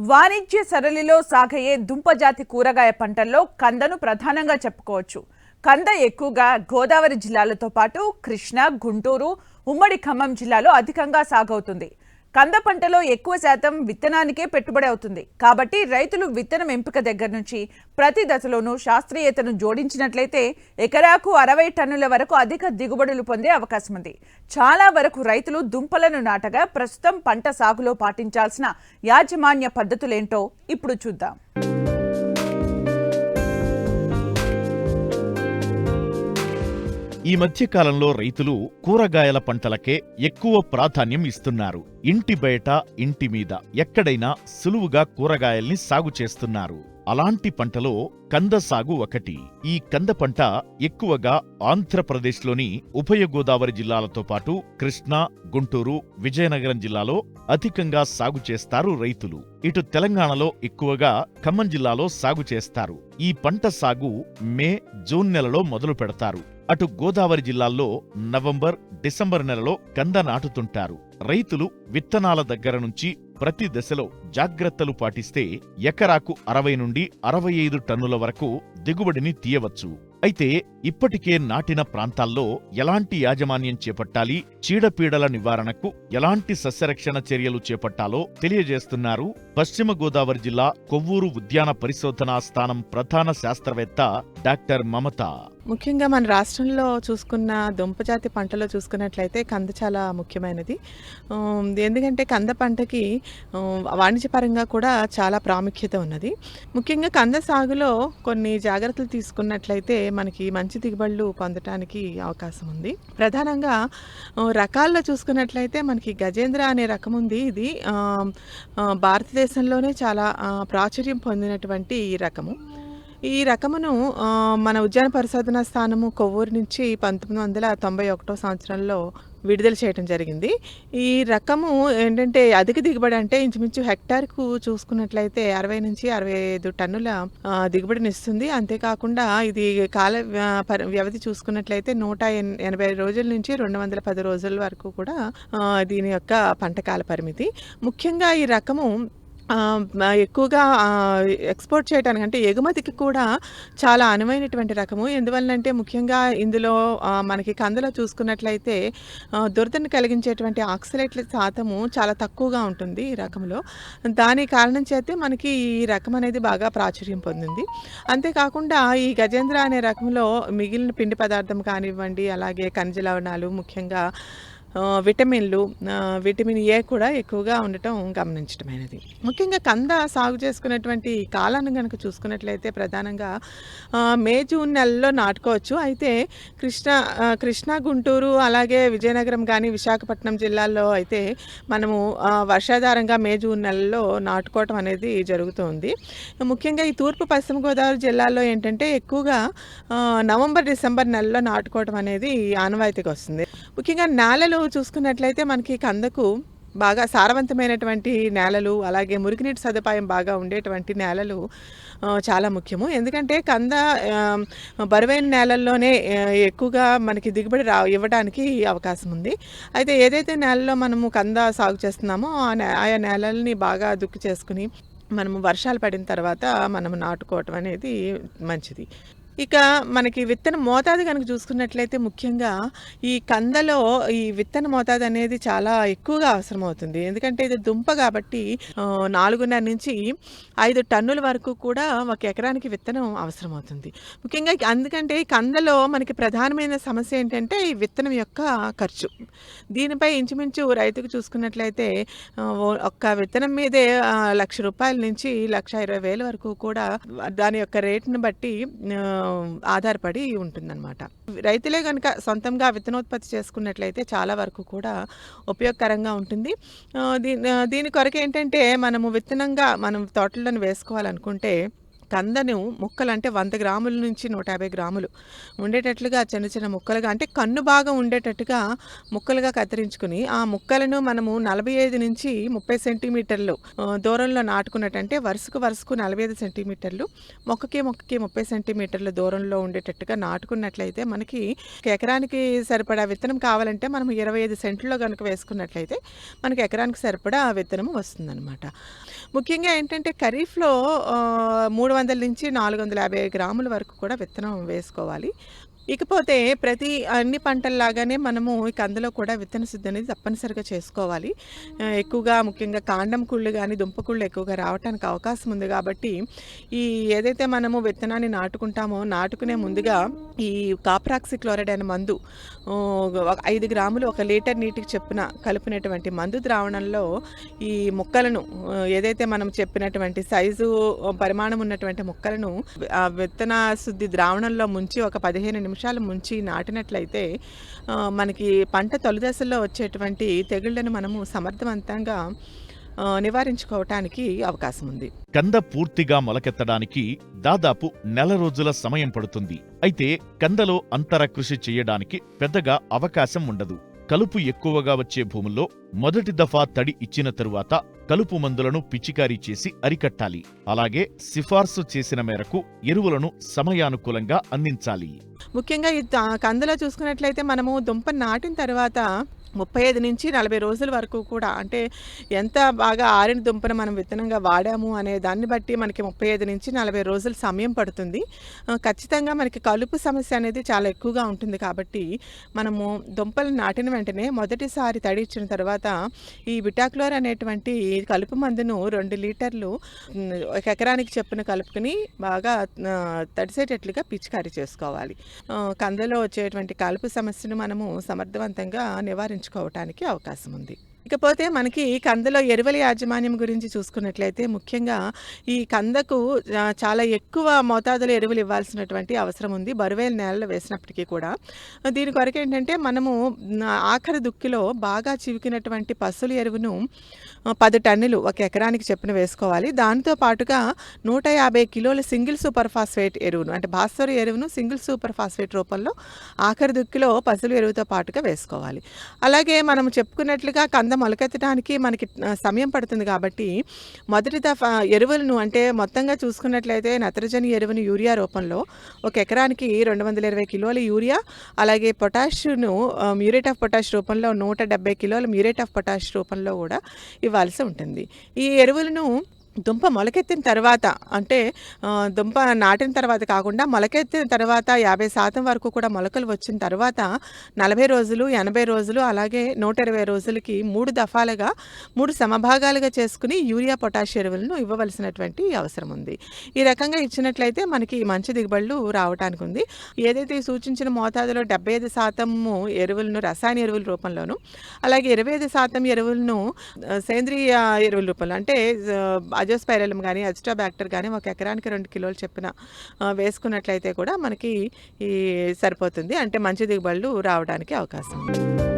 వాణిజ్య సరళిలో సాగయ్యే దుంపజాతి కూరగాయ పంటల్లో కందను ప్రధానంగా చెప్పుకోవచ్చు. కంద ఎక్కువగా గోదావరి జిల్లాలతో పాటు కృష్ణా, గుంటూరు, ఉమ్మడి ఖమ్మం జిల్లాలో అధికంగా సాగవుతుంది. కంద పంటలో ఎక్కువ శాతం విత్తనానికే పెట్టుబడి అవుతుంది. కాబట్టి రైతులు విత్తనం ఎంపిక దగ్గర నుంచి ప్రతి దశలోనూ శాస్త్రీయతను జోడించినట్లయితే ఎకరాకు 60 టన్నుల వరకు అధిక దిగుబడులు పొందే అవకాశం ఉంది. చాలా వరకు రైతులు దుంపలను నాటగా ప్రస్తుతం పంట సాగులో పాటించాల్సిన యాజమాన్య పద్ధతులేంటో ఇప్పుడు చూద్దాం. ఈ మధ్య కాలంలో రైతులు కూరగాయల పంటలకే ఎక్కువ ప్రాధాన్యం ఇస్తున్నారు. ఇంటి బయట, ఇంటి మీద ఎక్కడైనా సులువుగా కూరగాయల్ని సాగు చేస్తున్నారు. అలాంటి పంటలో కంద సాగు ఒకటి. ఈ కంద పంట ఎక్కువగా ఆంధ్రప్రదేశ్లోని ఉభయ గోదావరి జిల్లాలతో పాటు కృష్ణా, గుంటూరు, విజయనగరం జిల్లాలో అధికంగా సాగు చేస్తారు రైతులు. ఇటు తెలంగాణలో ఎక్కువగా ఖమ్మం జిల్లాలో సాగు చేస్తారు. ఈ పంట సాగు మే, జూన్ నెలలో మొదలు పెడతారు. అటు గోదావరి జిల్లాల్లో నవంబర్, డిసెంబర్ నెలలో కంద నాటుతుంటారు. రైతులు విత్తనాల దగ్గర నుంచి ప్రతి దశలో జాగ్రత్తలు పాటిస్తే ఎకరాకు 60 నుండి 65 టన్నుల వరకు దిగుబడిని తీయవచ్చు. అయితే ఇప్పటికే నాటిన ప్రాంతాల్లో ఎలాంటి యాజమాన్యం చేపట్టాలి, చీడపీడల నివారణకు ఎలాంటి సస్యరక్షణ చర్యలు చేపట్టాలో తెలియజేస్తున్నారు పశ్చిమ గోదావరి జిల్లా కొవ్వూరు ఉద్యాన పరిశోధనా స్థానం ప్రధాన శాస్త్రవేత్త డాక్టర్ మమత. ముఖ్యంగా మన రాష్ట్రంలో చూసుకున్న దుంపజాతి పంటలో చూసుకున్నట్లయితే కంద చాలా ముఖ్యమైనది. ఎందుకంటే కంద పంటకి వాణిజ్యపరంగా కూడా చాలా ప్రాముఖ్యత ఉన్నది. ముఖ్యంగా కంద సాగులో కొన్ని జాగ్రత్తలు తీసుకున్నట్లయితే మనకి మంచి దిగుబడులు పొందటానికి అవకాశం ఉంది. ప్రధానంగా రకాల్లో చూసుకున్నట్లయితే మనకి గజేంద్ర అనే రకం ఉంది. ఇది భారతదేశంలోనే చాలా ప్రాచుర్యం పొందినటువంటి ఈ రకము. ఈ రకమును మన ఉద్యాన పరిశోధనా స్థానము కొవ్వూరు నుంచి 1991 సంవత్సరంలో విడుదల చేయడం జరిగింది. ఈ రకము ఏంటంటే అధిక దిగుబడి అంటే ఇంచుమించు హెక్టార్కు చూసుకున్నట్లయితే 60 నుంచి 65 టన్నుల దిగుబడిని ఇస్తుంది. అంతేకాకుండా ఇది కాల వ్యవధి చూసుకున్నట్లయితే 180 రోజుల నుంచి 210 రోజుల వరకు కూడా దీని యొక్క పంట కాల పరిమితి. ముఖ్యంగా ఈ రకము ఎక్కువగా ఎక్స్పోర్ట్ చేయడానికి అంటే ఎగుమతికి కూడా చాలా అనువైనటువంటి రకము. ఎందువల్లంటే ముఖ్యంగా ఇందులో మనకి కందలో చూసుకున్నట్లయితే దురదను కలిగించేటువంటి ఆక్సలేట్ల శాతము చాలా తక్కువగా ఉంటుంది ఈ రకంలో. దాని కారణం చేతే మనకి ఈ రకం అనేది బాగా ప్రాచుర్యం పొందింది. అంతేకాకుండా ఈ గజేంద్ర అనే రకంలో మిగిలిన పిండి పదార్థం కానివ్వండి, అలాగే ఖనిజ లవణాలు, ముఖ్యంగా విటమిన్లు, విటమిన్ ఏ కూడా ఎక్కువగా ఉండటం గమనించడమైనది. ముఖ్యంగా కంద సాగు చేసుకునేటువంటి కాలాన్ని కనుక చూసుకున్నట్లయితే ప్రధానంగా మే, జూన్ నెలల్లో నాటుకోవచ్చు. అయితే కృష్ణా, గుంటూరు, అలాగే విజయనగరం కానీ విశాఖపట్నం జిల్లాల్లో అయితే మనము వర్షాధారంగా మే, జూన్ నెలల్లో నాటుకోవటం అనేది జరుగుతుంది. ముఖ్యంగా ఈ తూర్పు పశ్చిమ గోదావరి జిల్లాల్లో ఏంటంటే ఎక్కువగా నవంబర్, డిసెంబర్ నెలలో నాటుకోవటం అనేది ఆనవాయితీగా వస్తుంది. ముఖ్యంగా నేలలు చూసుకున్నట్లయితే మనకి కందకు బాగా సారవంతమైనటువంటి నేలలు, అలాగే మురికినీటి సదుపాయం బాగా ఉండేటువంటి నేలలు చాలా ముఖ్యము. ఎందుకంటే కంద బరువైన నేలల్లోనే ఎక్కువగా మనకి దిగుబడి ఇవ్వడానికి అవకాశం ఉంది. అయితే ఏదైతే నేలలో మనము కంద సాగు చేస్తున్నామో ఆయా నేలల్ని బాగా దుక్కి చేసుకుని మనము వర్షాలు పడిన తర్వాత మనము నాటుకోవటం అనేది మంచిది. ఇక మనకి విత్తన మోతాదు కనుక చూసుకున్నట్లయితే ముఖ్యంగా ఈ కందలో ఈ విత్తన మోతాదు అనేది చాలా ఎక్కువగా అవసరమవుతుంది. ఎందుకంటే ఇది దుంప కాబట్టి 4.5 నుంచి 5 టన్నుల వరకు కూడా ఒక ఎకరానికి విత్తనం అవసరమవుతుంది. ముఖ్యంగా అందుకంటే ఈ కందలో మనకి ప్రధానమైన సమస్య ఏంటంటే ఈ విత్తనం యొక్క ఖర్చు. దీనిపై ఇంచుమించు రైతుకు చూసుకున్నట్లయితే ఒక్క విత్తనం మీదే ₹1,00,000 నుంచి ₹1,20,000 వరకు కూడా దాని యొక్క రేటును బట్టి ఆధారపడి ఉంటుందన్నమాట. రైతులే కనుక సొంతంగా విత్తనోత్పత్తి చేసుకున్నట్లయితే చాలా వరకు కూడా ఉపయోగకరంగా ఉంటుంది. దీని కొరకు ఏంటంటే మనము విత్తనంగా మనం తోటలను వేసుకోవాలనుకుంటే కందను ముక్కలు అంటే 100 గ్రాముల నుంచి 150 గ్రాములు ఉండేటట్లుగా చిన్న చిన్న ముక్కలుగా అంటే కన్ను భాగం ఉండేటట్టుగా ముక్కలుగా కత్తిరించుకుని ఆ ముక్కలను మనము 45 నుంచి 30 సెంటీమీటర్లు దూరంలో నాటుకున్నట్టంటే వరుసకు 45 సెంటీమీటర్లు మొక్కకి 30 సెంటీమీటర్ల దూరంలో ఉండేటట్టుగా నాటుకున్నట్లయితే మనకి ఎకరానికి సరిపడా విత్తనం కావాలంటే మనం 25 సెంట్లో కనుక వేసుకున్నట్లయితే మనకి ఎకరానికి సరిపడా విత్తనం వస్తుందన్నమాట. ముఖ్యంగా ఏంటంటే ఖరీఫ్లో 300 నుంచి 450 గ్రాముల వరకు కూడా విత్తనం వేసుకోవాలి. ఇకపోతే అన్ని పంటల్లాగానే మనము ఈ కందులో కూడా విత్తన శుద్ధి అనేది తప్పనిసరిగా చేసుకోవాలి. ఎక్కువగా ముఖ్యంగా కాండం కుళ్ళు కానీ దుంప కుళ్ళు ఎక్కువగా రావడానికి అవకాశం ఉంది కాబట్టి ఏదైతే మనము విత్తనాన్ని నాటుకుంటామో నాటుకునే ముందుగా ఈ కాప్రాక్సిక్లోరైడ్ అనే మందు 5 గ్రాములు 1 లీటర్ నీటికి చొప్పున కలిపినటువంటి మందు ద్రావణంలో ఈ మొక్కలను ఏదైతే మనం చెప్పినటువంటి సైజు పరిమాణం ఉన్నటువంటి మొక్కలను ఆ విత్తన శుద్ధి ద్రావణంలో ముంచి ఒక 15 నిమిషాలు ముంచి నాటినట్లయితే మనకి పంట తొలిదశల్లో వచ్చేటువంటి తెగుళ్లను మనము సమర్థవంతంగా నివారించుకోవటానికి అవకాశం ఉంది. కంద పూర్తిగా మొలకెత్తడానికి దాదాపు నెల రోజుల సమయం పడుతుంది. అయితే కందలో అంతర కృషి చేయడానికి పెద్దగా అవకాశం ఉండదు. కలుపు ఎక్కువగా వచ్చే భూముల్లో మొదటి దఫా తడి ఇచ్చిన తరువాత కలుపు మందులను పిచికారీ చేసి అరికట్టాలి. అలాగే సిఫార్సు చేసిన మేరకు ఎరువులను సమయానుకూలంగా అందించాలి. ముఖ్యంగా ఈ కందులో చూసుకున్నట్లయితే మనము దుంప నాటిన తర్వాత 35 నుంచి 40 రోజుల వరకు కూడా అంటే ఎంత బాగా ఆరిన దుంపను మనం విత్తనంగా వాడాము అనే దాన్ని బట్టి మనకి 35 నుంచి 40 రోజుల సమయం పడుతుంది. ఖచ్చితంగా మనకి కలుపు సమస్య అనేది చాలా ఎక్కువగా ఉంటుంది కాబట్టి మనము దుంపలు నాటిన వెంటనే మొదటిసారి తడి ఇచ్చిన తర్వాత ఈ బిటాక్లోర్ అనేటువంటి కలుపు మందును 2 లీటర్లు ఒక ఎకరానికి చొప్పున కలుపుకొని బాగా తడిసేటట్లుగా పిచికారీ చేసుకోవాలి. కందలో వచ్చేటువంటి కలుపు సమస్యను మనము సమర్థవంతంగా నివారించుకోవటానికి అవకాశం ఉంది. ఇకపోతే మనకి కందలో ఎరువుల యాజమాన్యం గురించి చూసుకున్నట్లయితే ముఖ్యంగా ఈ కందకు చాలా ఎక్కువ మోతాదులో ఎరువులు ఇవ్వాల్సినటువంటి అవసరం ఉంది బరువేల నేలలో వేసినప్పటికీ కూడా. దీని కొరకు ఏంటంటే మనము ఆఖరి దుక్కిలో బాగా చివికినటువంటి పశువుల ఎరువును 10 టన్నులు ఒక ఎకరానికి చొప్పున వేసుకోవాలి. దాంతో పాటుగా 150 కిలోల సింగిల్ సూపర్ ఫాస్ఫేట్ ఎరువును అంటే భాస్వర ఎరువును సింగిల్ సూపర్ ఫాస్ఫేట్ రూపంలో ఆఖరి దుక్కిలో పశువుల ఎరువుతో పాటుగా వేసుకోవాలి. అలాగే మనం చెప్పుకున్నట్లుగా కంద మొలకెత్తడానికి మనకి సమయం పడుతుంది కాబట్టి మొదటి దఫా ఎరువులను అంటే మొత్తంగా చూసుకున్నట్లయితే నత్రజని ఎరువును యూరియా రూపంలో ఒక ఎకరానికి 220 కిలోల యూరియా, అలాగే పొటాషును మ్యూరేట్ ఆఫ్ పొటాష్ రూపంలో 170 కిలోల మ్యూరేట్ ఆఫ్ పొటాష్ రూపంలో కూడా ఇవ్వాల్సి ఉంటుంది. ఈ ఎరువులను దుంప మొలకెత్తిన తర్వాత అంటే దుంప నాటిన తర్వాత కాకుండా మొలకెత్తిన తర్వాత 50% వరకు కూడా మొలకలు వచ్చిన తర్వాత 40 రోజులు 80 రోజులు అలాగే 120 రోజులకి 3 దఫాలుగా 3 సమభాగాలుగా చేసుకుని యూరియా పొటాష్ ఎరువులను ఇవ్వవలసినటువంటి అవసరం ఉంది. ఈ రకంగా ఇచ్చినట్లయితే మనకి మంచి దిగుబడులు రావడానికి ఉంది. ఏదైతే సూచించిన మోతాదులో 75% ఎరువులను రసాయన ఎరువుల రూపంలోను అలాగే 25% ఎరువులను సేంద్రియ ఎరువుల రూపంలో అంటే అజోస్పైరలం కానీ అజిటోబ్యాక్టర్ కానీ ఒక ఎకరానికి 2 కిలోలు చొప్పున వేసుకున్నట్లయితే కూడా మనకి సరిపోతుంది. అంటే మంచి దిగుబడులు రావడానికి అవకాశం ఉంది.